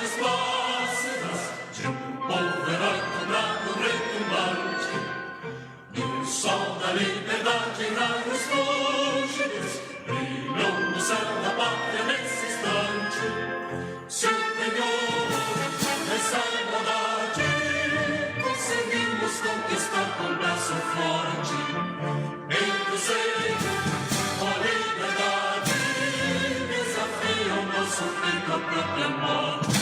marchas plácidas de um povo heróico, bravo, retumbante. E o sol da liberdade em raios fúlgidos brilhou no céu da pátria nesse instante. Se o penhor dessa igualdade conseguimos conquistar com o braço forte, entre o seio a liberdade desafia o nosso peito à própria morte.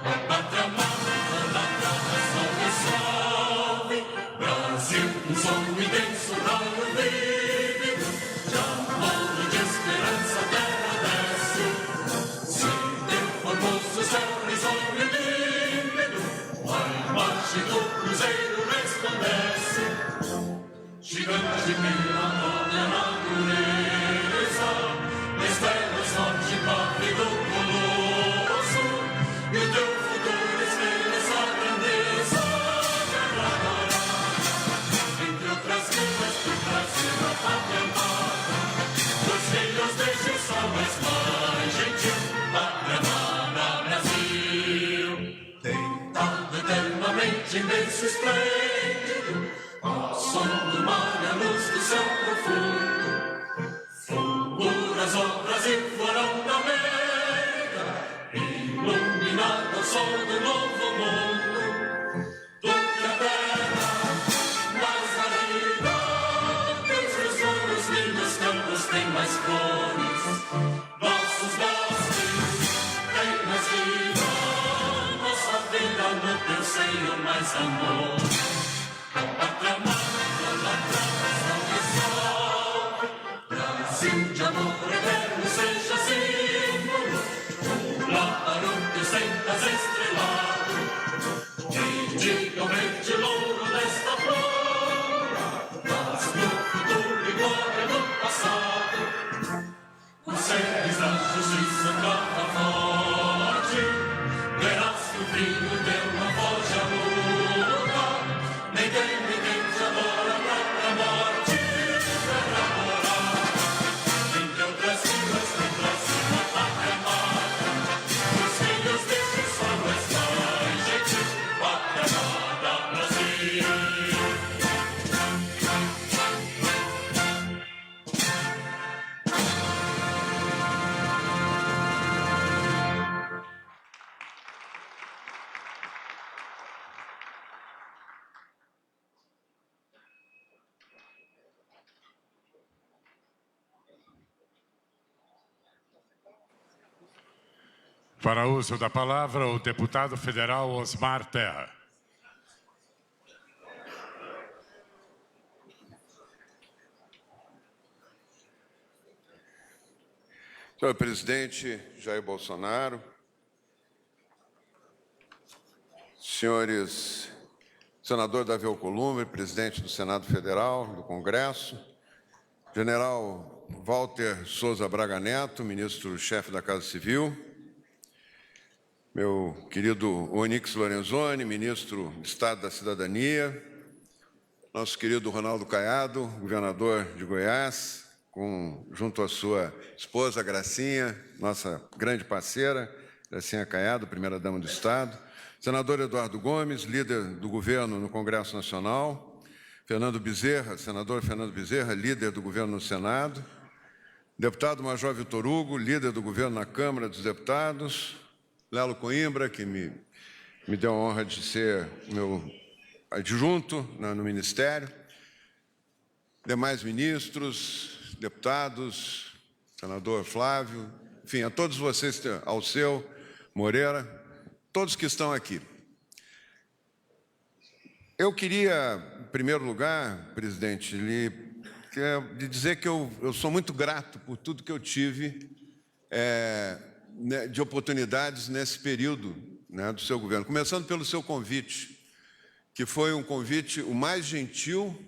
A pátria amada, idolatrada, salve, salve, Brasil, um som imenso, raio vívido, de amor e de esperança a terra desce. Se teu formoso céu risonho e límpido, a imagem do cruzeiro resplandece. Gigante pela nobre natureza, estrela sorte pátria do colosso, e o teu futuro espelha essa grandeza. Terra dourada, entre outras vidas do Brasil, a pátria amada, dos filhos deste sol mais gentil, pátria amada Brasil. Deitado eternamente em berço esplêndido, ao som do mar e a luz do céu profundo, fulguras, ó Brasil, florão da América, iluminado ao sol do novo mundo, do que a terra mais árida, teus tesouros lindos campos têm mais flores, nossos bosques têm mais vida, nossa vida no teu seio mais amor. A pátria amada, idolatrada, salve, salve, Brasil de amor eterno seja símbolo, o lar onde tu sentas estrelado, e diga o verde louro desta flora, mas no futuro e glória do passado, os seres da justiça trata forte, verás que o brilho teu não foge à luta, ninguém te adora a própria morte. Terra morada, entre outras vidas do Brasil, a pátria amada, os filhos deste sol mais gentil, pátria amada Brasil. Para uso da palavra, o deputado federal Osmar Terra. Senhor presidente Jair Bolsonaro, senhores senador Davi Alcolumbre, presidente do Senado Federal, do Congresso, general Walter Souza Braga Neto, ministro-chefe da Casa Civil, meu querido Onyx Lorenzoni, ministro de Estado da Cidadania, nosso querido Ronaldo Caiado, governador de Goiás, junto à sua esposa Gracinha, nossa grande parceira, Gracinha Caiado, primeira-dama do Estado, senador Eduardo Gomes, líder do governo no Congresso Nacional, Fernando Bezerra, senador Fernando Bezerra, líder do governo no Senado, deputado Major Vitor Hugo, líder do governo na Câmara dos Deputados, Lelo Coimbra, que me deu a honra de ser meu adjunto no Ministério, demais ministros, deputados, senador Flávio, enfim, a todos vocês, Alceu, Moreira, todos que estão aqui. Eu queria, em primeiro lugar, presidente, lhe dizer que eu sou muito grato por tudo que eu tive de oportunidades nesse período do seu governo, começando pelo seu convite, que foi um convite o mais gentil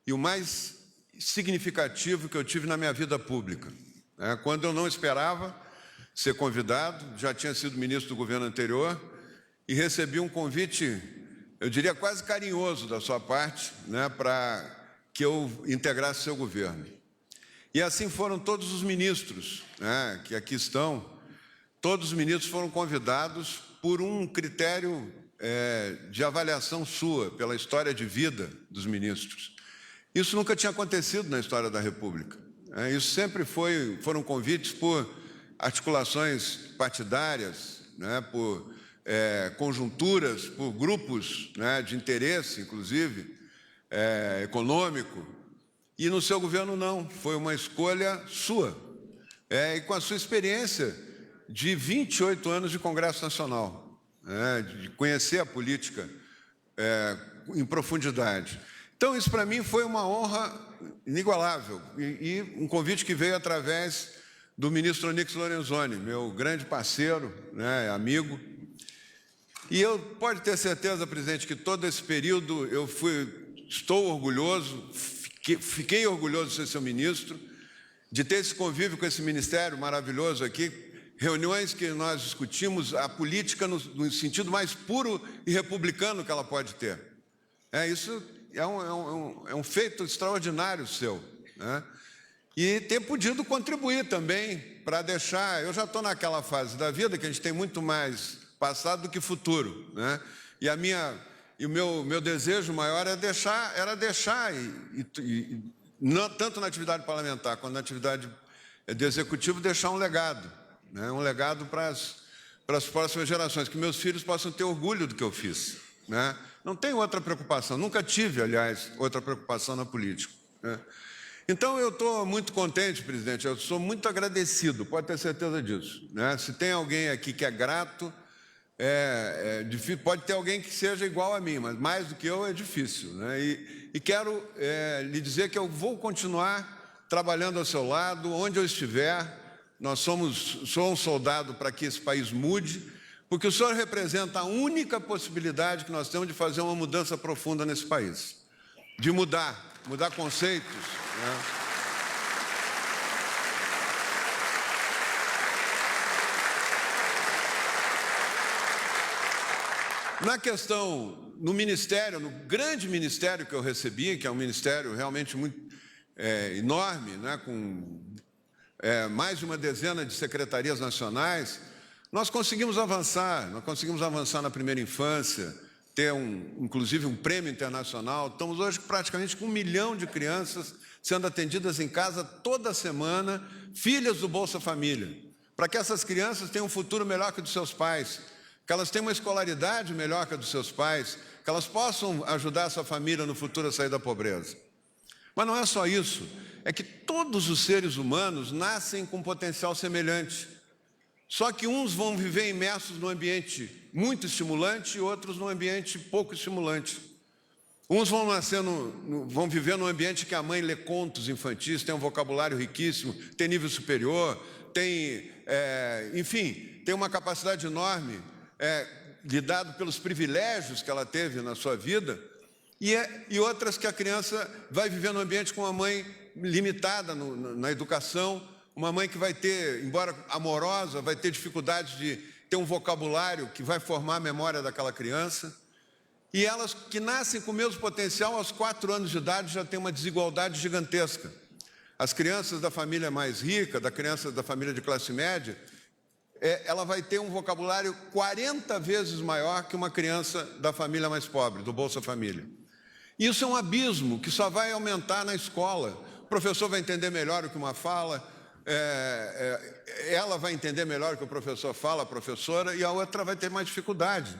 e o mais significativo que eu tive na minha vida pública. Quando eu não esperava ser convidado, já tinha sido ministro do governo anterior, e recebi um convite, eu diria quase carinhoso da sua parte, para que eu integrasse seu governo. E assim foram todos os ministros que aqui estão, todos os ministros foram convidados por um critério de avaliação sua, pela história de vida dos ministros. Isso nunca tinha acontecido na história da República. Isso sempre foram convites por articulações partidárias, né, por conjunturas, por grupos, né, de interesse, inclusive, econômico. E no seu governo não, foi uma escolha sua. E com a sua experiência de 28 anos de Congresso Nacional, de conhecer a política em profundidade. Então, isso para mim foi uma honra inigualável e um convite que veio através do ministro Onyx Lorenzoni, meu grande parceiro, né, amigo. E eu pode ter certeza, presidente, que todo esse período estou orgulhoso, fiquei orgulhoso de ser seu ministro, de ter esse convívio com esse ministério maravilhoso aqui, reuniões que nós discutimos a política no sentido mais puro e republicano que ela pode ter. Isso é um feito extraordinário seu, né? E ter podido contribuir também para deixar... Eu já estou naquela fase da vida que a gente tem muito mais passado do que futuro, né? E o meu desejo maior era deixar tanto na atividade parlamentar quanto na atividade do executivo, deixar um legado, né? Um legado para as próximas gerações, que meus filhos possam ter orgulho do que eu fiz, né? Não tenho outra preocupação, nunca tive, aliás, outra preocupação na política, né? Então, eu estou muito contente, presidente, eu sou muito agradecido, pode ter certeza disso, né? Se tem alguém aqui que é grato, difícil, pode ter alguém que seja igual a mim, mas mais do que eu é difícil, né? E quero lhe dizer que eu vou continuar trabalhando ao seu lado, onde eu estiver. Sou um soldado para que esse país mude, porque o senhor representa a única possibilidade que nós temos de fazer uma mudança profunda nesse país, de mudar conceitos, né? Na questão, no ministério, no grande ministério que eu recebi, que é um ministério realmente muito enorme, né, com mais de uma dezena de secretarias nacionais, nós conseguimos avançar na primeira infância, ter inclusive um prêmio internacional. Estamos hoje praticamente com 1 milhão de crianças sendo atendidas em casa toda semana, filhas do Bolsa Família, para que essas crianças tenham um futuro melhor que o dos seus pais, que elas tenham uma escolaridade melhor que a dos seus pais, que elas possam ajudar a sua família no futuro a sair da pobreza. Mas não é só isso, é que todos os seres humanos nascem com potencial semelhante. Só que uns vão viver imersos num ambiente muito estimulante e outros num ambiente pouco estimulante. Uns vão viver num ambiente que a mãe lê contos infantis, tem um vocabulário riquíssimo, tem nível superior, enfim, tem uma capacidade enorme, lidado pelos privilégios que ela teve na sua vida, e outras que a criança vai viver num ambiente com uma mãe limitada na educação, uma mãe que vai ter, embora amorosa, vai ter dificuldades de ter um vocabulário que vai formar a memória daquela criança. E elas que nascem com o mesmo potencial, aos 4 anos de idade, já tem uma desigualdade gigantesca. As crianças da família mais rica, da criança da família de classe média, ela vai ter um vocabulário 40 vezes maior que uma criança da família mais pobre, do Bolsa Família. Isso é um abismo que só vai aumentar na escola. O professor vai entender melhor o que uma fala, ela vai entender melhor o que o professor fala, a professora, e a outra vai ter mais dificuldade.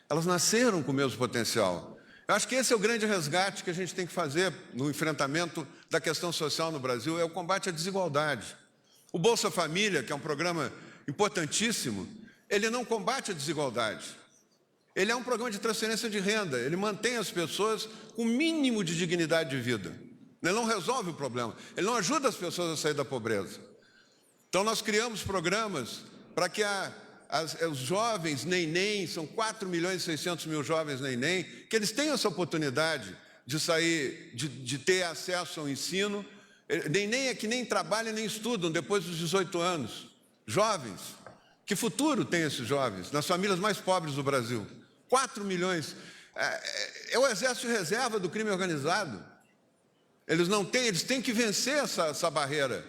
Elas nasceram com o mesmo potencial. Eu acho que esse é o grande resgate que a gente tem que fazer no enfrentamento da questão social no Brasil, é o combate à desigualdade. O Bolsa Família, que é um programa importantíssimo, ele não combate a desigualdade. Ele é um programa de transferência de renda, ele mantém as pessoas com o mínimo de dignidade de vida. Ele não resolve o problema, ele não ajuda as pessoas a sair da pobreza. Então, nós criamos programas para que os jovens NEM, são 4.600.000 jovens NEM, que eles tenham essa oportunidade de sair, de ter acesso ao ensino. NEM é que nem trabalham nem estudam depois dos 18 anos. Jovens, que futuro tem esses jovens nas famílias mais pobres do Brasil? 4 milhões. É o exército de reserva do crime organizado. Eles têm que vencer essa barreira.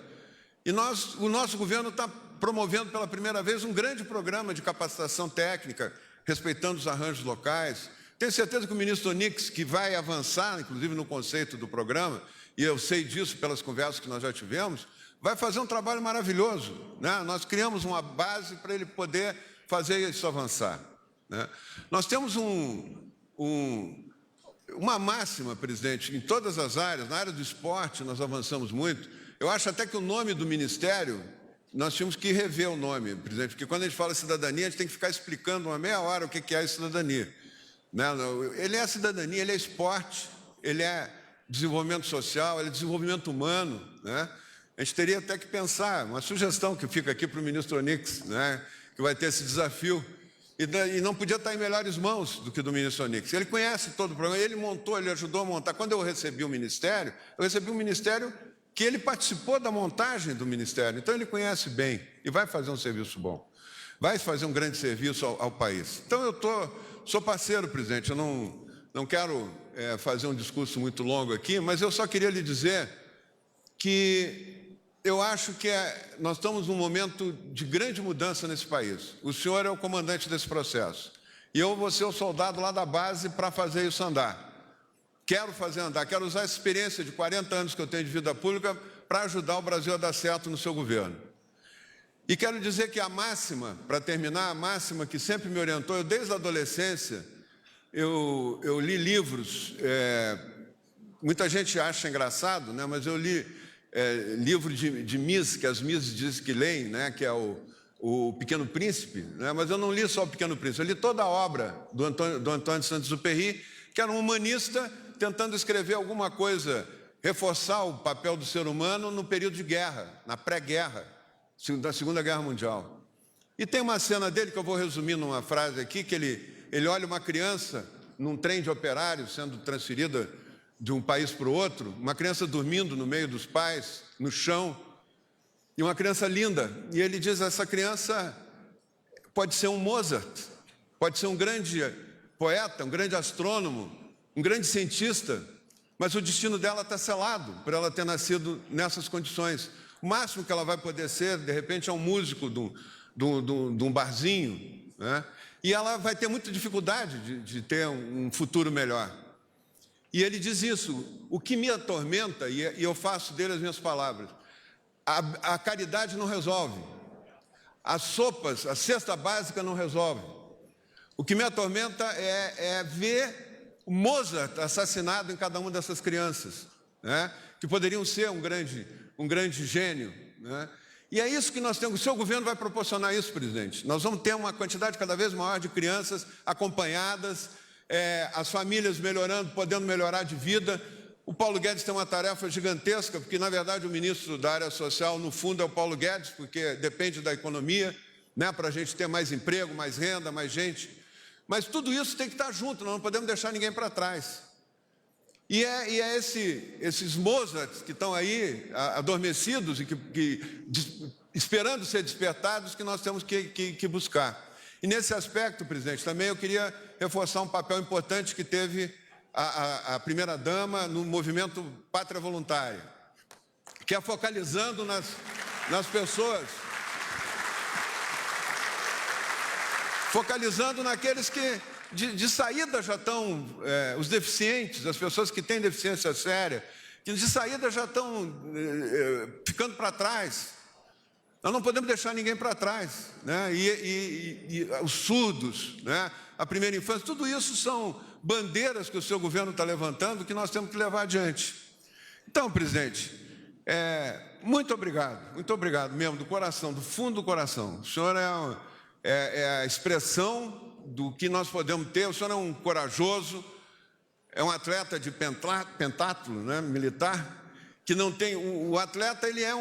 E o nosso governo está promovendo pela primeira vez um grande programa de capacitação técnica, respeitando os arranjos locais. Tenho certeza que o ministro Onix, que vai avançar, inclusive, no conceito do programa, e eu sei disso pelas conversas que nós já tivemos, vai fazer um trabalho maravilhoso, né? Nós criamos uma base para ele poder fazer isso avançar, né? Nós temos uma máxima, presidente, em todas as áreas. Na área do esporte, nós avançamos muito. Eu acho até que o nome do ministério, nós tínhamos que rever o nome, presidente, porque quando a gente fala cidadania, a gente tem que ficar explicando uma meia hora o que é a cidadania, né? Ele é cidadania, ele é esporte, ele é desenvolvimento social, ele é desenvolvimento humano, né? A gente teria até que pensar, uma sugestão que fica aqui para o ministro Onix, né, que vai ter esse desafio, e não podia estar em melhores mãos do que do ministro Onix. Ele conhece todo o programa, ele montou, ele ajudou a montar. Quando eu recebi o ministério, que ele participou da montagem do ministério, então ele conhece bem e vai fazer um serviço bom, vai fazer um grande serviço ao país. Então eu sou parceiro, presidente, eu não quero fazer um discurso muito longo aqui, mas eu só queria lhe dizer que eu acho que nós estamos num momento de grande mudança nesse país. O senhor é o comandante desse processo. E eu vou ser o soldado lá da base para fazer isso andar. Quero fazer andar, quero usar essa experiência de 40 anos que eu tenho de vida pública para ajudar o Brasil a dar certo no seu governo. E quero dizer que a máxima, para terminar, a máxima que sempre me orientou, eu desde a adolescência, eu li livros, muita gente acha engraçado, né, mas eu li livro de Miss, que as Miss dizem que leem, né, que é o Pequeno Príncipe, né, mas eu não li só o Pequeno Príncipe, eu li toda a obra do Antônio de Saint-Exupéry, que era um humanista tentando escrever alguma coisa, reforçar o papel do ser humano no período de guerra, na pré-guerra, da Segunda Guerra Mundial. E tem uma cena dele que eu vou resumir numa frase aqui, que ele olha uma criança num trem de operários sendo transferida de um país para o outro, uma criança dormindo no meio dos pais, no chão, e uma criança linda. E ele diz, essa criança pode ser um Mozart, pode ser um grande poeta, um grande astrônomo, um grande cientista, mas o destino dela está selado por ela ter nascido nessas condições. O máximo que ela vai poder ser, de repente, é um músico de um barzinho, né? E ela vai ter muita dificuldade de ter um futuro melhor. E ele diz isso, o que me atormenta, e eu faço dele as minhas palavras, a caridade não resolve, as sopas, a cesta básica não resolve. O que me atormenta é ver o Mozart assassinado em cada uma dessas crianças, né, que poderiam ser um grande gênio, né? E é isso que nós temos. O seu governo vai proporcionar isso, presidente. Nós vamos ter uma quantidade cada vez maior de crianças acompanhadas, as famílias melhorando, podendo melhorar de vida. O Paulo Guedes tem uma tarefa gigantesca, porque, na verdade, o ministro da área social, no fundo, é o Paulo Guedes, porque depende da economia, né, para a gente ter mais emprego, mais renda, mais gente. Mas tudo isso tem que estar junto, nós não podemos deixar ninguém para trás. E é esses Mozarts que estão aí adormecidos e esperando ser despertados que nós temos que buscar. E nesse aspecto, presidente, também eu queria reforçar um papel importante que teve a primeira-dama no movimento Pátria Voluntária, que é focalizando nas pessoas, focalizando naqueles que de saída já estão, os deficientes, as pessoas que têm deficiência séria, que de saída já estão ficando para trás. Nós não podemos deixar ninguém para trás, né? E os surdos, né? A primeira infância, tudo isso são bandeiras que o seu governo está levantando que nós temos que levar adiante. Então, presidente, muito obrigado mesmo, do coração, do fundo do coração. O senhor é a expressão do que nós podemos ter. O senhor é um corajoso, é um atleta de pentátulo, né, militar, que não tem... O atleta, ele é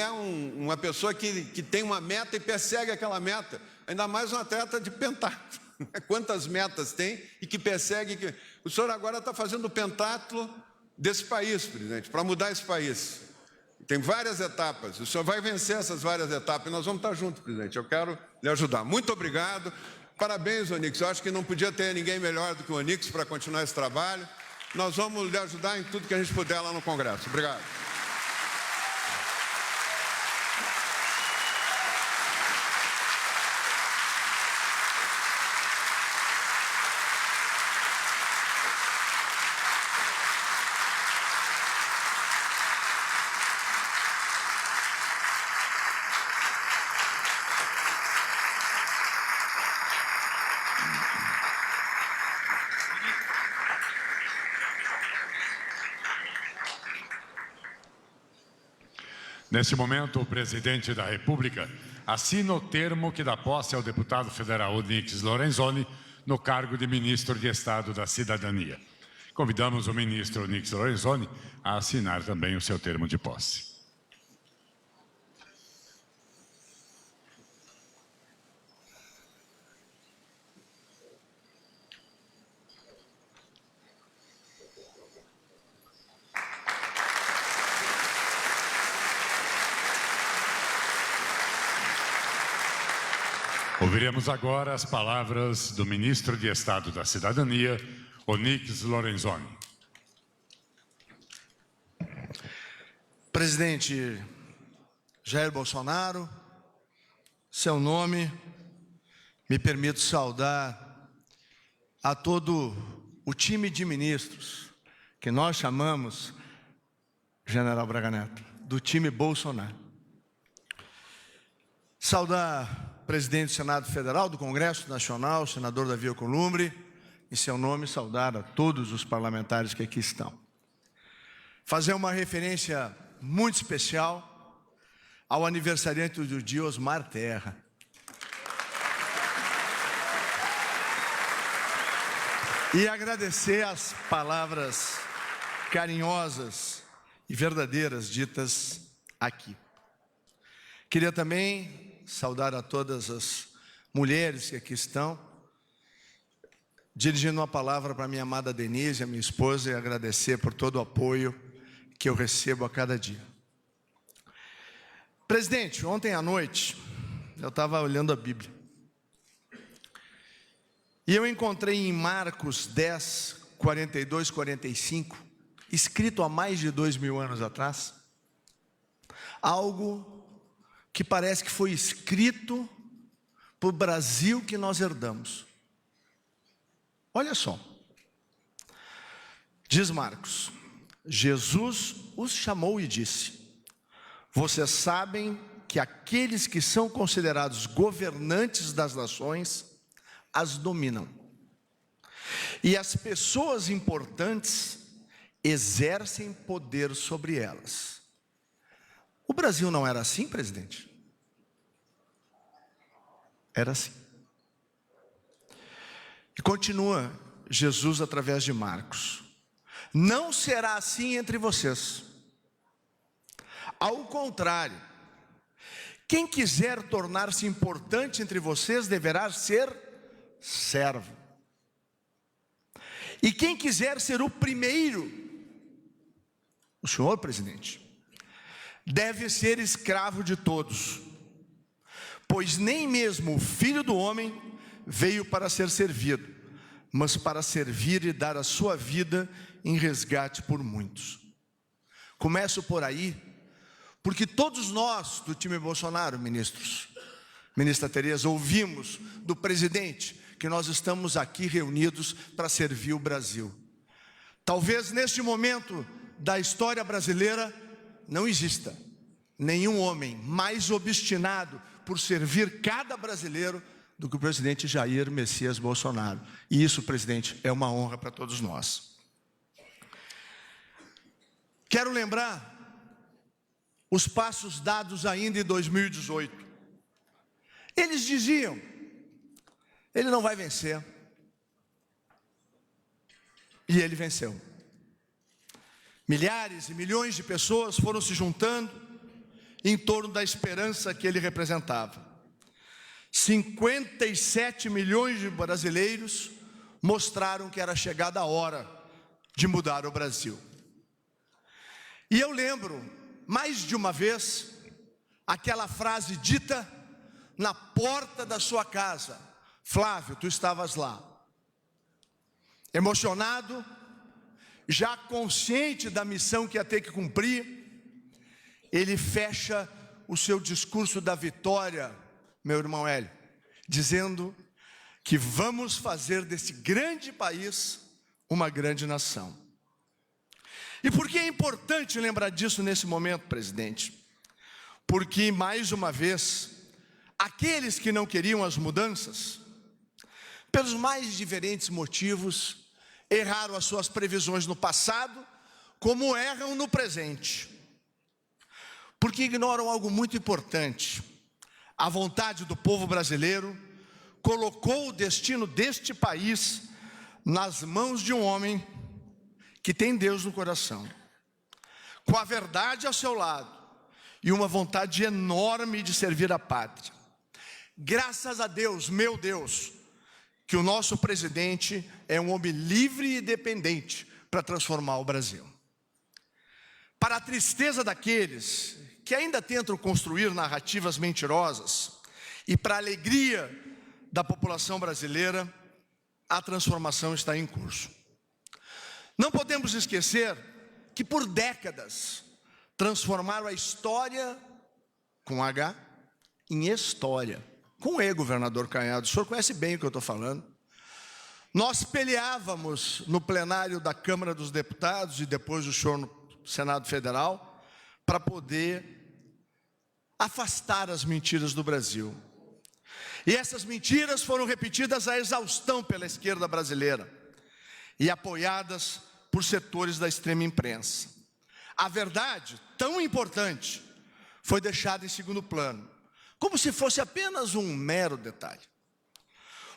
uma pessoa que tem uma meta e persegue aquela meta, ainda mais um atleta de pentátulo. Quantas metas tem e que persegue... O senhor agora está fazendo o pentátulo desse país, presidente, para mudar esse país. Tem várias etapas, o senhor vai vencer essas várias etapas e nós vamos estar juntos, presidente. Eu quero lhe ajudar. Muito obrigado. Parabéns, Onix. Eu acho que não podia ter ninguém melhor do que o Onix para continuar esse trabalho. Nós vamos lhe ajudar em tudo que a gente puder lá no Congresso. Obrigado. Neste momento, o presidente da República assina o termo que dá posse ao deputado federal Onyx Lorenzoni no cargo de ministro de Estado da Cidadania. Convidamos o ministro Onyx Lorenzoni a assinar também o seu termo de posse. Ouviremos agora as palavras do ministro de Estado da Cidadania, Onyx Lorenzoni. Presidente Jair Bolsonaro, seu nome, me permito saudar a todo o time de ministros, que nós chamamos, General Braga Neto, do time Bolsonaro. Saudar o presidente do Senado Federal, do Congresso Nacional, o senador Davi Alcolumbre, em seu nome saudar a todos os parlamentares que aqui estão. Fazer uma referência muito especial ao aniversariante do dia, Osmar Terra. E agradecer as palavras carinhosas e verdadeiras ditas aqui. Queria também saudar a todas as mulheres que aqui estão, dirigindo uma palavra para minha amada Denise, a minha esposa, e agradecer por todo o apoio que eu recebo a cada dia. Presidente, ontem à noite, eu estava olhando a Bíblia, e eu encontrei em Marcos 10, 42, 45, escrito há mais de 2000 anos atrás, algo que parece que foi escrito para o Brasil que nós herdamos. Olha só, diz Marcos: Jesus os chamou e disse: vocês sabem que aqueles que são considerados governantes das nações as dominam, e as pessoas importantes exercem poder sobre elas. O Brasil não era assim, presidente? Era assim. E continua Jesus através de Marcos: não será assim entre vocês. Ao contrário, quem quiser tornar-se importante entre vocês deverá ser servo. E quem quiser ser o primeiro, o senhor, presidente, deve ser escravo de todos, pois nem mesmo o Filho do Homem veio para ser servido, mas para servir e dar a sua vida em resgate por muitos. Começo por aí, porque todos nós do time Bolsonaro, ministros, ministra Tereza, ouvimos do presidente que nós estamos aqui reunidos para servir o Brasil. Talvez neste momento da história brasileira não exista nenhum homem mais obstinado por servir cada brasileiro do que o presidente Jair Messias Bolsonaro. E isso, presidente, é uma honra para todos nós. Quero lembrar os passos dados ainda em 2018. Eles diziam: ele não vai vencer. E ele venceu. Milhares e milhões de pessoas foram se juntando em torno da esperança que ele representava. 57 milhões de brasileiros mostraram que era chegada a hora de mudar o Brasil. E eu lembro, mais de uma vez, aquela frase dita na porta da sua casa: Flávio, tu estavas lá. Emocionado, já consciente da missão que ia ter que cumprir, ele fecha o seu discurso da vitória, meu irmão Hélio, dizendo que vamos fazer desse grande país uma grande nação. E por que é importante lembrar disso nesse momento, presidente? Porque, mais uma vez, aqueles que não queriam as mudanças, pelos mais diferentes motivos, erraram as suas previsões no passado, como erram no presente. porque ignoram algo muito importante. A vontade do povo brasileiro colocou o destino deste país nas mãos de um homem que tem Deus no coração, com a verdade ao seu lado e uma vontade enorme de servir a pátria. Graças a Deus, meu Deus, que o nosso presidente é um homem livre e independente para transformar o Brasil. Para a tristeza daqueles que ainda tentam construir narrativas mentirosas e para a alegria da população brasileira, a transformação está em curso. Não podemos esquecer que por décadas transformaram a história com H em história. Com E, governador Caiado, o senhor conhece bem o que eu estou falando. Nós peleávamos no plenário da Câmara dos Deputados e depois o senhor no Senado Federal para poder afastar as mentiras do Brasil. E essas mentiras foram repetidas à exaustão pela esquerda brasileira e apoiadas por setores da extrema imprensa. A verdade, tão importante, foi deixada em segundo plano, como se fosse apenas um mero detalhe.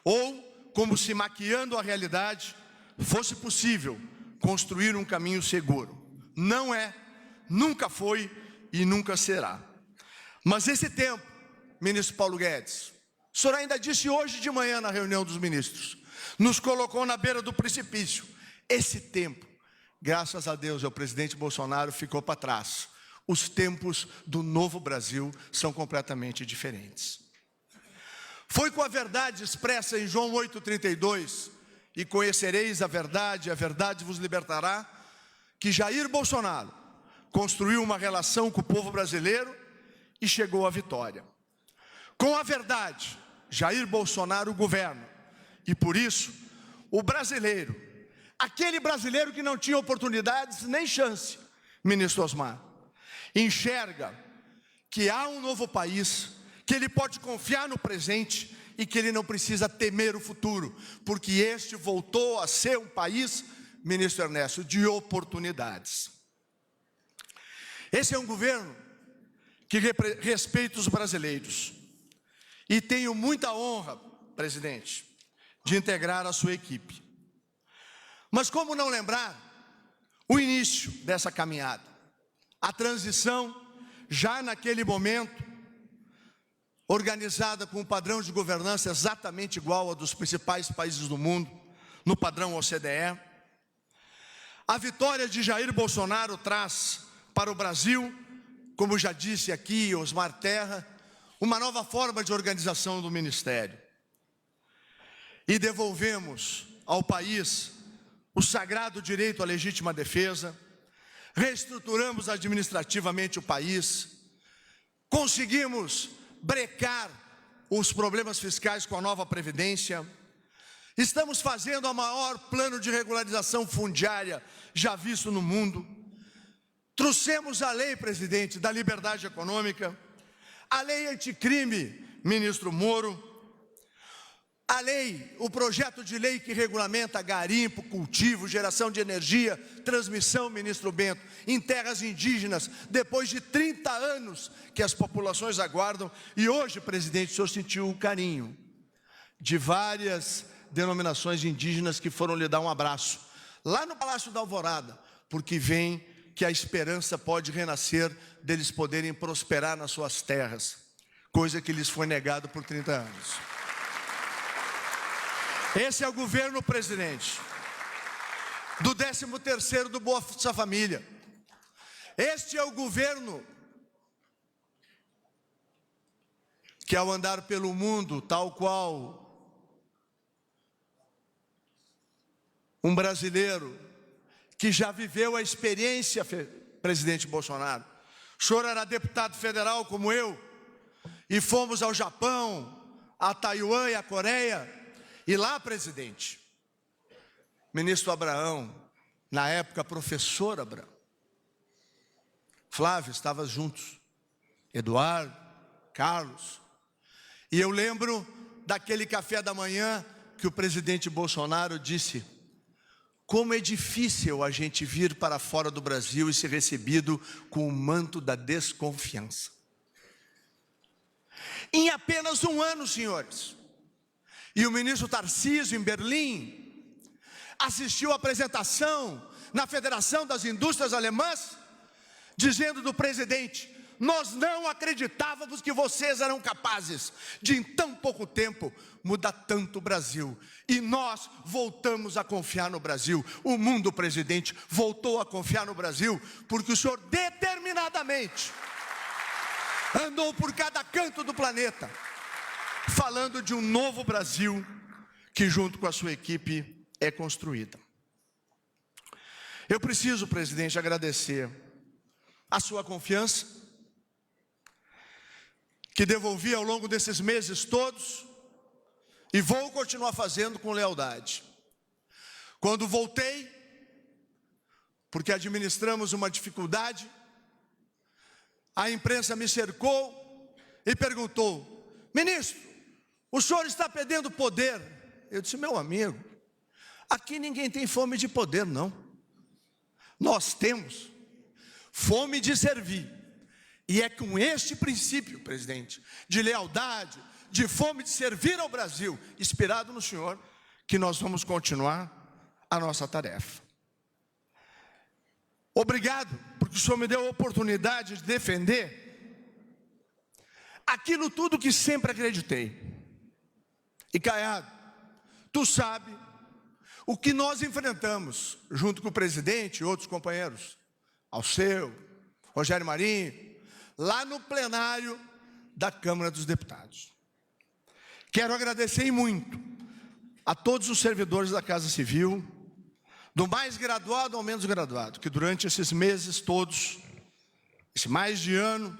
Ou como se maquiando a realidade fosse possível construir um caminho seguro. Não é, nunca foi e nunca será. Mas esse tempo, ministro Paulo Guedes, o senhor ainda disse hoje de manhã na reunião dos ministros, nos colocou na beira do precipício. Esse tempo, graças a Deus, o presidente Bolsonaro ficou para trás. Os tempos do novo Brasil são completamente diferentes. Foi com a verdade expressa em João 8,32, e conhecereis a verdade vos libertará, que Jair Bolsonaro construiu uma relação com o povo brasileiro e chegou à vitória. Com a verdade, Jair Bolsonaro governa, e por isso, o brasileiro, aquele brasileiro que não tinha oportunidades nem chance, ministro Osmar, enxerga que há um novo país, que ele pode confiar no presente e que ele não precisa temer o futuro, porque este voltou a ser um país, ministro Ernesto, de oportunidades. Esse é um governo que respeita os brasileiros e tenho muita honra, presidente, de integrar a sua equipe. Mas como não lembrar o início dessa caminhada, a transição já naquele momento, organizada com um padrão de governança exatamente igual ao dos principais países do mundo, no padrão OCDE. A vitória de Jair Bolsonaro traz para o Brasil, como já disse aqui Osmar Terra, uma nova forma de organização do Ministério. E devolvemos ao país o sagrado direito à legítima defesa, reestruturamos administrativamente o país, conseguimos brecar os problemas fiscais com a nova Previdência, estamos fazendo o maior plano de regularização fundiária já visto no mundo, trouxemos a lei, presidente, da liberdade econômica, a lei anticrime, ministro Moro, a lei, o projeto de lei que regulamenta garimpo, cultivo, geração de energia, transmissão, ministro Bento, em terras indígenas, depois de 30 anos que as populações aguardam. E hoje, presidente, o senhor sentiu o carinho de várias denominações indígenas que foram lhe dar um abraço, lá no Palácio da Alvorada, porque vem que a esperança pode renascer deles poderem prosperar nas suas terras, coisa que lhes foi negado por 30 anos. Esse é o governo, presidente, do 13º do Bolsa Família. Este é o governo que, ao andar pelo mundo, tal qual um brasileiro que já viveu a experiência, presidente Bolsonaro, o senhor era deputado federal como eu, e fomos ao Japão, a Taiwan e a Coreia, e lá, presidente, ministro Abraão, na época professor Abraão, Flávio, estava juntos, Eduardo, Carlos, e eu lembro daquele café da manhã que o presidente Bolsonaro disse: como é difícil a gente vir para fora do Brasil e ser recebido com o manto da desconfiança. Em apenas um ano, senhores, e o ministro Tarcísio, em Berlim, assistiu à apresentação na Federação das Indústrias Alemãs, dizendo do presidente: nós não acreditávamos que vocês eram capazes de, em tão pouco tempo, mudar tanto o Brasil. E nós voltamos a confiar no Brasil. O mundo, presidente, voltou a confiar no Brasil, porque o senhor determinadamente andou por cada canto do planeta, falando de um novo Brasil, que junto com a sua equipe é construída. Eu preciso, presidente, agradecer a sua confiança, que devolvi ao longo desses meses todos, e vou continuar fazendo com lealdade. Quando voltei, porque administramos uma dificuldade, a imprensa me cercou e perguntou: ministro, o senhor está perdendo poder? Eu disse: meu amigo, aqui ninguém tem fome de poder, não. Nós temos fome de servir. E é com este princípio, presidente, de lealdade, de fome de servir ao Brasil, inspirado no senhor, que nós vamos continuar a nossa tarefa. Obrigado, porque o senhor me deu a oportunidade de defender aquilo tudo que sempre acreditei. E Caiado, tu sabe o que nós enfrentamos, junto com o presidente e outros companheiros, Alceu, Rogério Marinho, lá no plenário da Câmara dos Deputados. Quero agradecer muito a todos os servidores da Casa Civil, do mais graduado ao menos graduado, que durante esses meses todos, esse mais de ano,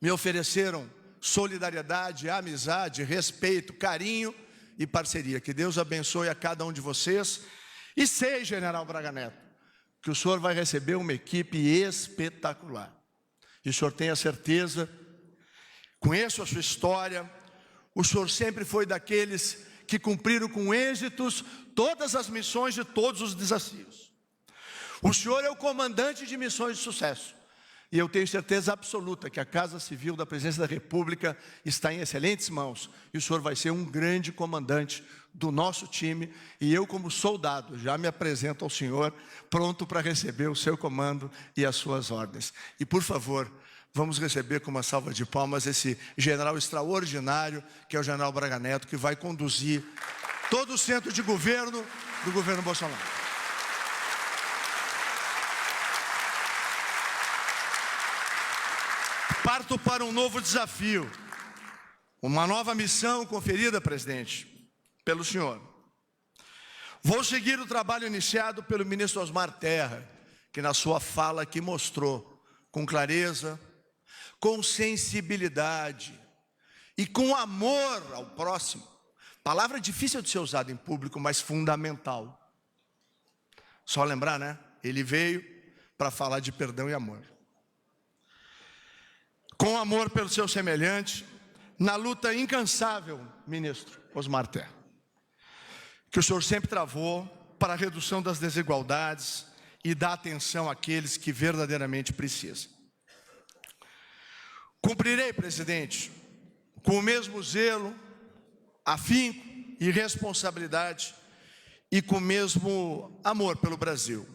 me ofereceram solidariedade, amizade, respeito, carinho e parceria. Que Deus abençoe a cada um de vocês. E sei, General Braga Neto, que o senhor vai receber uma equipe espetacular. E o senhor tenha certeza, conheço a sua história, o senhor sempre foi daqueles que cumpriram com êxitos todas as missões e todos os desafios. O senhor é o comandante de missões de sucesso. E eu tenho certeza absoluta que a Casa Civil da Presidência da República está em excelentes mãos. E o senhor vai ser um grande comandante do nosso time. E eu, como soldado, já me apresento ao senhor, pronto para receber o seu comando e as suas ordens. E, por favor, vamos receber com uma salva de palmas esse general extraordinário, que é o general Braga Neto, que vai conduzir todo o centro de governo do governo Bolsonaro. Parto para um novo desafio, uma nova missão conferida, presidente, pelo senhor. Vou seguir o trabalho iniciado pelo ministro Osmar Terra, que na sua fala aqui mostrou com clareza, com sensibilidade e com amor ao próximo. Palavra difícil de ser usada em público, mas fundamental. Só lembrar, né? Ele veio para falar de perdão e amor. Com amor pelo seu semelhante, na luta incansável, ministro Osmar Terra, que o senhor sempre travou para a redução das desigualdades e dar atenção àqueles que verdadeiramente precisam. Cumprirei, presidente, com o mesmo zelo, afinco e responsabilidade e com o mesmo amor pelo Brasil.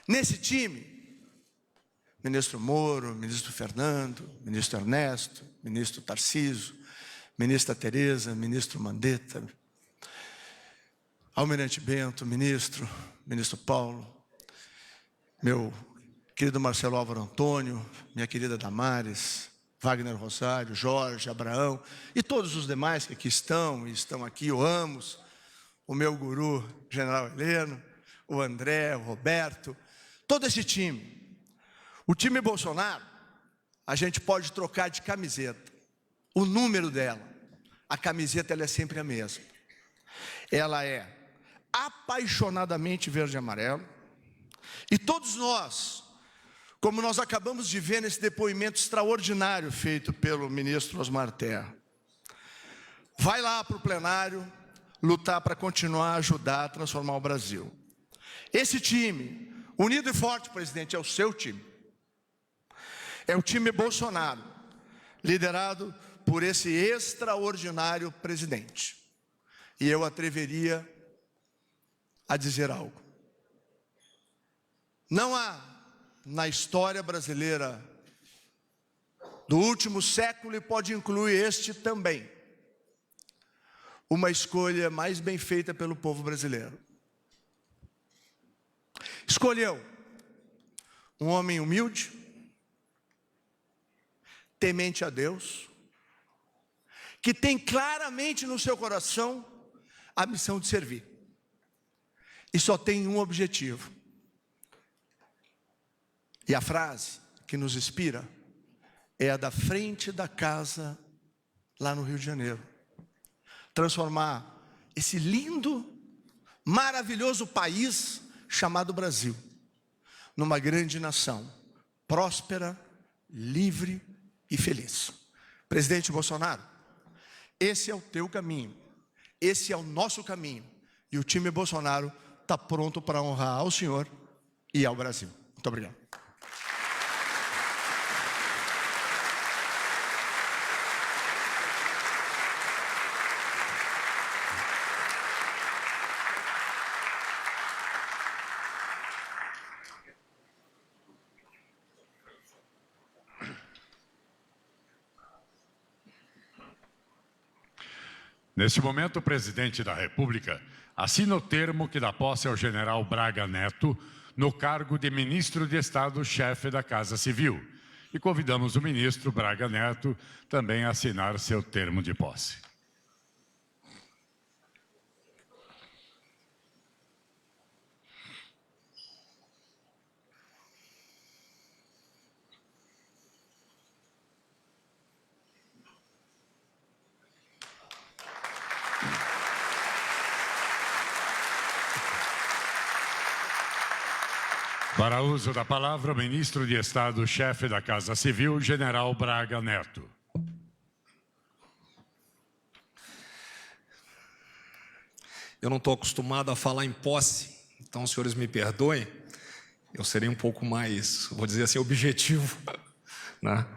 Nesse time, ministro Moro, ministro Fernando, ministro Ernesto, ministro Tarcísio, ministra Tereza, ministro Mandetta, Almirante Bento, ministro Paulo, meu querido Marcelo Álvaro Antônio, minha querida Damares, Wagner Rosário, Jorge, Abraão e todos os demais que aqui estão e estão aqui, o Amos, o meu guru, general Heleno, o André, o Roberto, todo esse time. O time Bolsonaro, a gente pode trocar de camiseta. O número dela, a camiseta ela é sempre a mesma. Ela é apaixonadamente verde e amarelo. E todos nós, como nós acabamos de ver nesse depoimento extraordinário feito pelo ministro Osmar Terra, vai lá para o plenário, lutar para continuar a ajudar a transformar o Brasil. Esse time, unido e forte, presidente, é o seu time. É o time Bolsonaro, liderado por esse extraordinário presidente. E eu atreveria a dizer algo. Não há na história brasileira do último século, e pode incluir este também, uma escolha mais bem feita pelo povo brasileiro. Escolheu um homem humilde, temente a Deus, que tem claramente no seu coração a missão de servir. E só tem um objetivo. E a frase que nos inspira é a da frente da casa, lá no Rio de Janeiro. Transformar esse lindo, maravilhoso país chamado Brasil numa grande nação, próspera, livre e feliz. Presidente Bolsonaro, esse é o teu caminho, esse é o nosso caminho, e o time Bolsonaro está pronto para honrar ao senhor e ao Brasil. Muito obrigado. Neste momento, o presidente da República assina o termo que dá posse ao general Braga Neto no cargo de ministro de Estado-chefe da Casa Civil. E convidamos o ministro Braga Neto também a assinar seu termo de posse. Para uso da palavra, o ministro de Estado-chefe da Casa Civil, general Braga Neto. Eu não estou acostumado a falar em posse, então, os senhores me perdoem, eu serei um pouco mais, vou dizer assim, objetivo, né?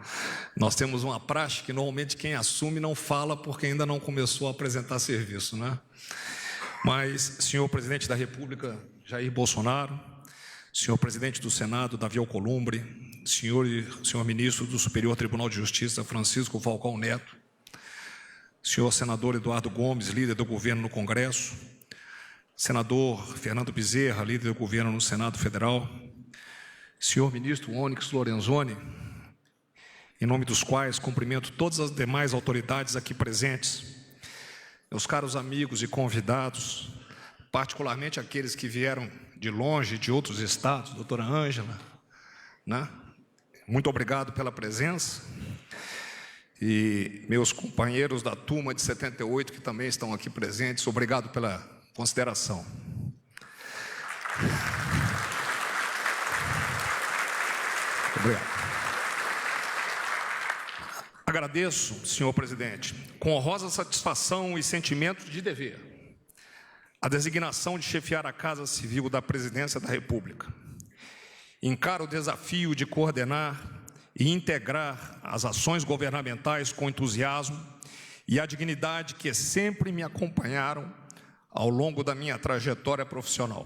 Nós temos uma praxe que normalmente quem assume não fala porque ainda não começou a apresentar serviço, né? Mas, senhor presidente da República, Jair Bolsonaro, senhor presidente do Senado, Davi Alcolumbre, senhor ministro do Superior Tribunal de Justiça, Francisco Falcão Neto, senhor senador Eduardo Gomes, líder do governo no Congresso, senador Fernando Bezerra, líder do governo no Senado Federal, senhor ministro Onyx Lorenzoni, em nome dos quais cumprimento todas as demais autoridades aqui presentes, meus caros amigos e convidados, particularmente aqueles que vieram de longe, de outros estados, doutora Ângela, né? Muito obrigado pela presença. E meus companheiros da turma de 78, que também estão aqui presentes, obrigado pela consideração. Obrigado. Agradeço, senhor presidente, com honrosa satisfação e sentimento de dever, a designação de chefiar a Casa Civil da Presidência da República. Encaro o desafio de coordenar e integrar as ações governamentais com entusiasmo e a dignidade que sempre me acompanharam ao longo da minha trajetória profissional.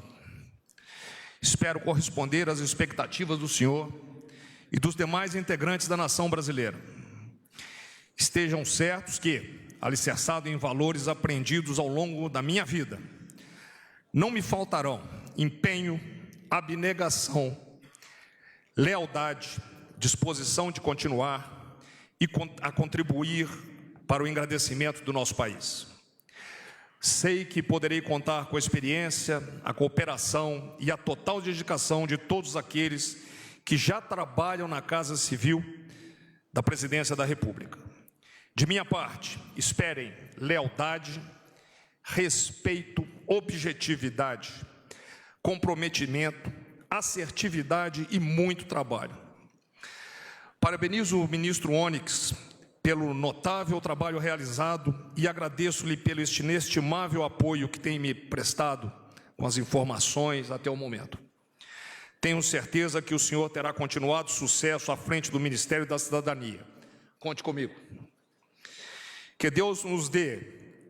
Espero corresponder às expectativas do senhor e dos demais integrantes da nação brasileira. Estejam certos que, alicerçado em valores aprendidos ao longo da minha vida, não me faltarão empenho, abnegação, lealdade, disposição de continuar e a contribuir para o engrandecimento do nosso país. Sei que poderei contar com a experiência, a cooperação e a total dedicação de todos aqueles que já trabalham na Casa Civil da Presidência da República. De minha parte, esperem lealdade, respeito, objetividade, comprometimento, assertividade e muito trabalho. Parabenizo o ministro Onyx pelo notável trabalho realizado e agradeço-lhe pelo inestimável apoio que tem me prestado com as informações até o momento. Tenho certeza que o senhor terá continuado sucesso à frente do Ministério da Cidadania. Conte comigo. Que Deus nos dê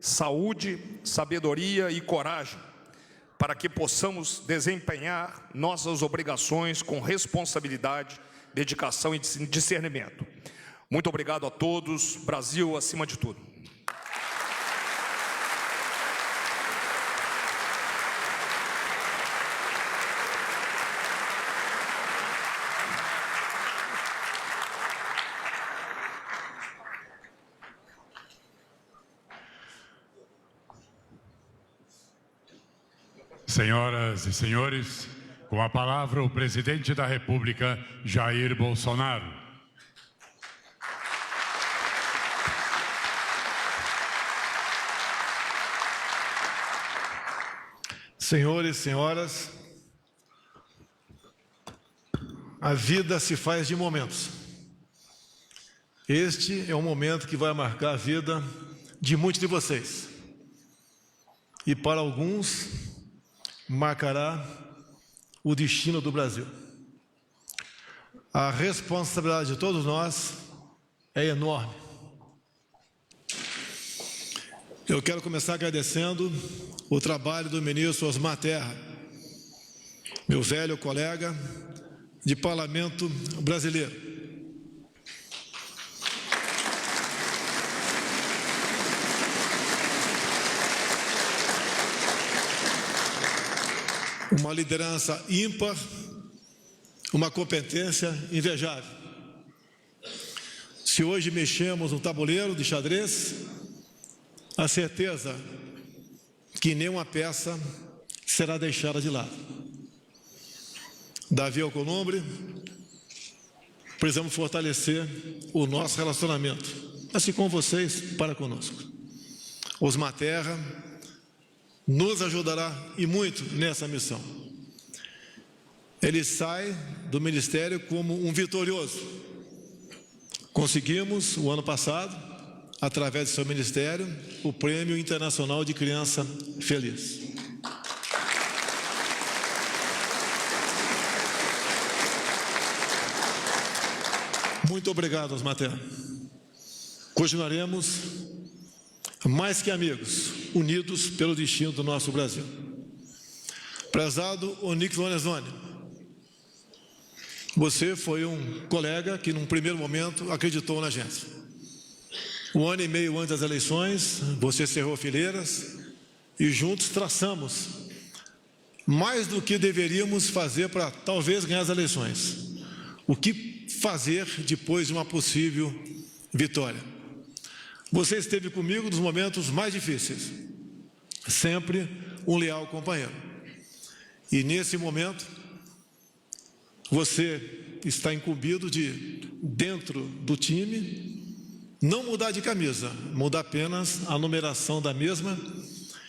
saúde, sabedoria e coragem para que possamos desempenhar nossas obrigações com responsabilidade, dedicação e discernimento. Muito obrigado a todos. Brasil acima de tudo. Senhoras e senhores, com a palavra o presidente da República, Jair Bolsonaro. Senhores e senhoras, a vida se faz de momentos. Este é um momento que vai marcar a vida de muitos de vocês. E para alguns, marcará o destino do Brasil. A responsabilidade de todos nós é enorme. Eu quero começar agradecendo o trabalho do ministro Osmar Terra, meu velho colega de parlamento brasileiro. Uma liderança ímpar, uma competência invejável. Se hoje mexemos no tabuleiro de xadrez, a certeza que nenhuma peça será deixada de lado. Davi Alcolumbre, precisamos fortalecer o nosso relacionamento, assim como vocês para conosco. Osmar Terra nos ajudará e muito nessa missão. Ele sai do ministério como um vitorioso. Conseguimos, o ano passado, através do seu ministério, o Prêmio Internacional de Criança Feliz. Muito obrigado, Osmar Terra. Continuaremos mais que amigos, unidos pelo destino do nosso Brasil. Prezado Onyx Lorenzoni, você foi um colega que, num primeiro momento, acreditou na gente. Um ano e meio antes das eleições, você cerrou fileiras e juntos traçamos mais do que deveríamos fazer para talvez ganhar as eleições. O que fazer depois de uma possível vitória? Você esteve comigo nos momentos mais difíceis, sempre um leal companheiro. E nesse momento, você está incumbido de, dentro do time, não mudar de camisa, mudar apenas a numeração da mesma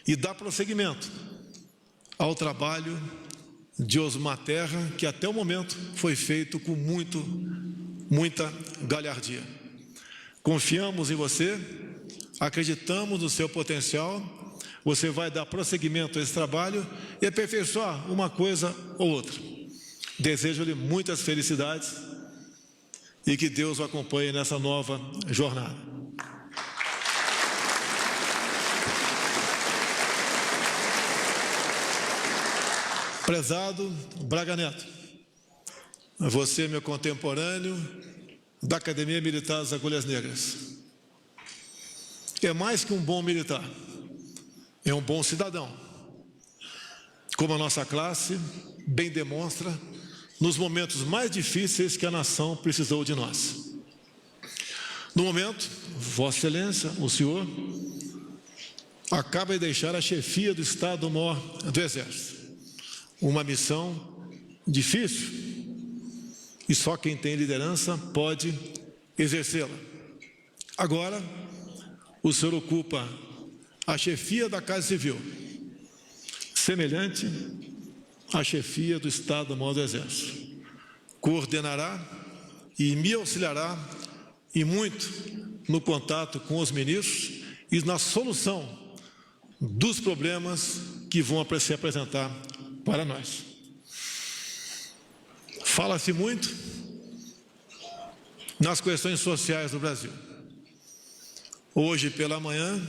e dar prosseguimento ao trabalho de Osmar Terra, que até o momento foi feito com muita galhardia. Confiamos em você, acreditamos no seu potencial, você vai dar prosseguimento a esse trabalho e aperfeiçoar uma coisa ou outra. Desejo-lhe muitas felicidades e que Deus o acompanhe nessa nova jornada. Prezado Braga Neto, você é meu contemporâneo da Academia Militar das Agulhas Negras. É mais que um bom militar, é um bom cidadão, como a nossa classe bem demonstra nos momentos mais difíceis que a nação precisou de nós. No momento, Vossa Excelência, o senhor, acaba de deixar a chefia do Estado-Maior do Exército. Uma missão difícil, e só quem tem liderança pode exercê-la. Agora, o senhor ocupa a chefia da Casa Civil, semelhante à chefia do Estado-Maior do Exército. Coordenará e me auxiliará e muito no contato com os ministros e na solução dos problemas que vão se apresentar para nós. Fala-se muito nas questões sociais do Brasil. Hoje pela manhã,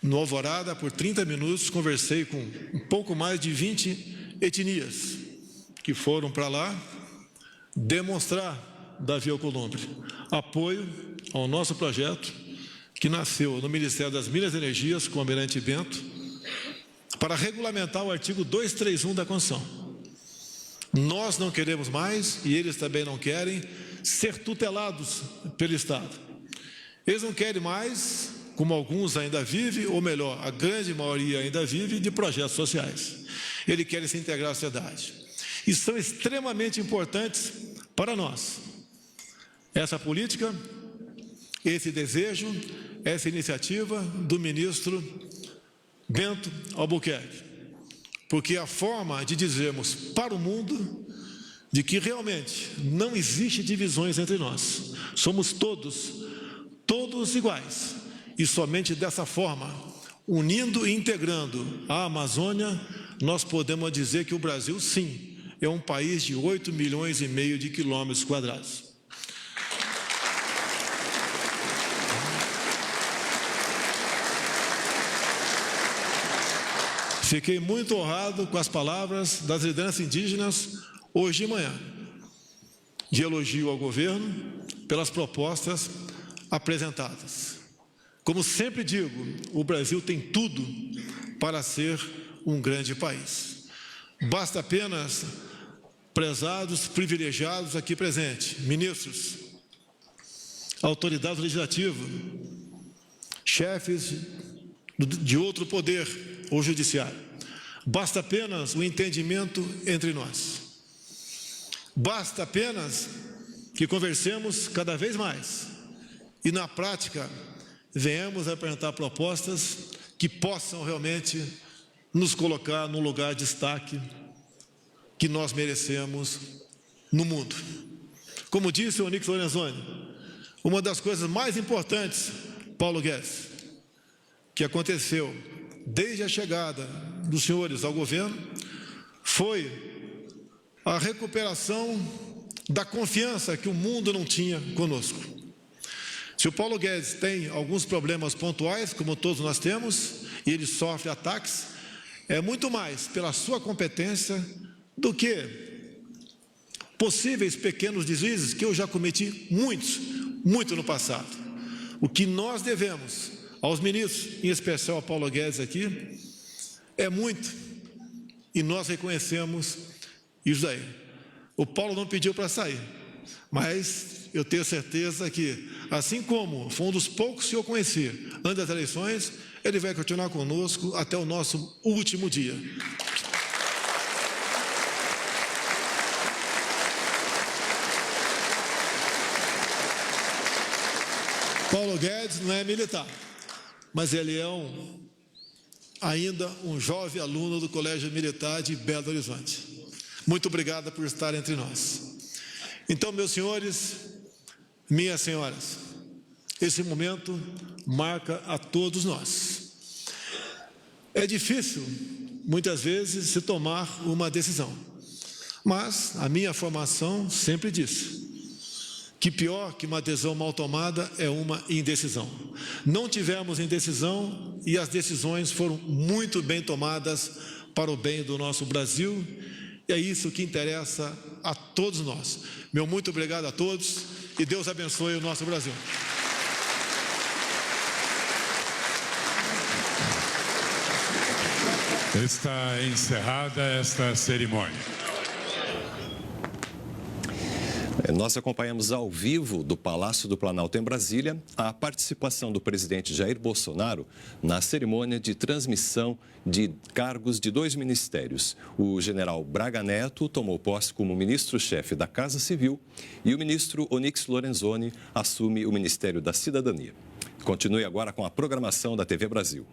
no Alvorada, por 30 minutos, conversei com um pouco mais de 20 etnias que foram para lá demonstrar, Davi Alcolumbre, apoio ao nosso projeto que nasceu no Ministério das Minas e Energias, com o Almirante Bento, para regulamentar o artigo 231 da Constituição. Nós não queremos mais, e eles também não querem, ser tutelados pelo Estado. Eles não querem mais, como alguns ainda vivem, ou melhor, a grande maioria ainda vive, de projetos sociais. Eles querem se integrar à sociedade. E são extremamente importantes para nós. Essa política, esse desejo, essa iniciativa do ministro Bento Albuquerque. Porque a forma de dizermos para o mundo de que realmente não existe divisões entre nós. Somos todos iguais. E somente dessa forma, unindo e integrando a Amazônia, nós podemos dizer que o Brasil, sim, é um país de 8,5 milhões de quilômetros quadrados. Fiquei muito honrado com as palavras das lideranças indígenas hoje de manhã, de elogio ao governo pelas propostas apresentadas. Como sempre digo, o Brasil tem tudo para ser um grande país. Basta apenas, prezados, privilegiados aqui presentes, ministros, autoridade legislativa, chefes de outro poder ou judiciário. Basta apenas o entendimento entre nós. Basta apenas que conversemos cada vez mais e, na prática, venhamos a apresentar propostas que possam realmente nos colocar num lugar de destaque que nós merecemos no mundo. Como disse o Onyx Lorenzoni, uma das coisas mais importantes, Paulo Guedes, que aconteceu desde a chegada dos senhores ao governo, foi a recuperação da confiança que o mundo não tinha conosco. Se o Paulo Guedes tem alguns problemas pontuais, como todos nós temos, e ele sofre ataques, é muito mais pela sua competência do que possíveis pequenos deslizes que eu já cometi muito no passado. O que nós devemos aos ministros, em especial a Paulo Guedes aqui, é muito, e nós reconhecemos isso aí. O Paulo não pediu para sair, mas eu tenho certeza que, assim como foi um dos poucos que eu conheci antes das eleições, ele vai continuar conosco até o nosso último dia. Paulo Guedes não é militar, mas ele é ainda um jovem aluno do Colégio Militar de Belo Horizonte. Muito obrigado por estar entre nós. Então, meus senhores, minhas senhoras, esse momento marca a todos nós. É difícil, muitas vezes, se tomar uma decisão, mas a minha formação sempre disse que pior que uma decisão mal tomada é uma indecisão. Não tivemos indecisão e as decisões foram muito bem tomadas para o bem do nosso Brasil, e é isso que interessa a todos nós. Meu muito obrigado a todos e Deus abençoe o nosso Brasil. Está encerrada esta cerimônia. Nós acompanhamos ao vivo do Palácio do Planalto em Brasília a participação do presidente Jair Bolsonaro na cerimônia de transmissão de cargos de 2 ministérios. O general Braga Neto tomou posse como ministro-chefe da Casa Civil e o ministro Onyx Lorenzoni assume o Ministério da Cidadania. Continue agora com a programação da TV Brasil.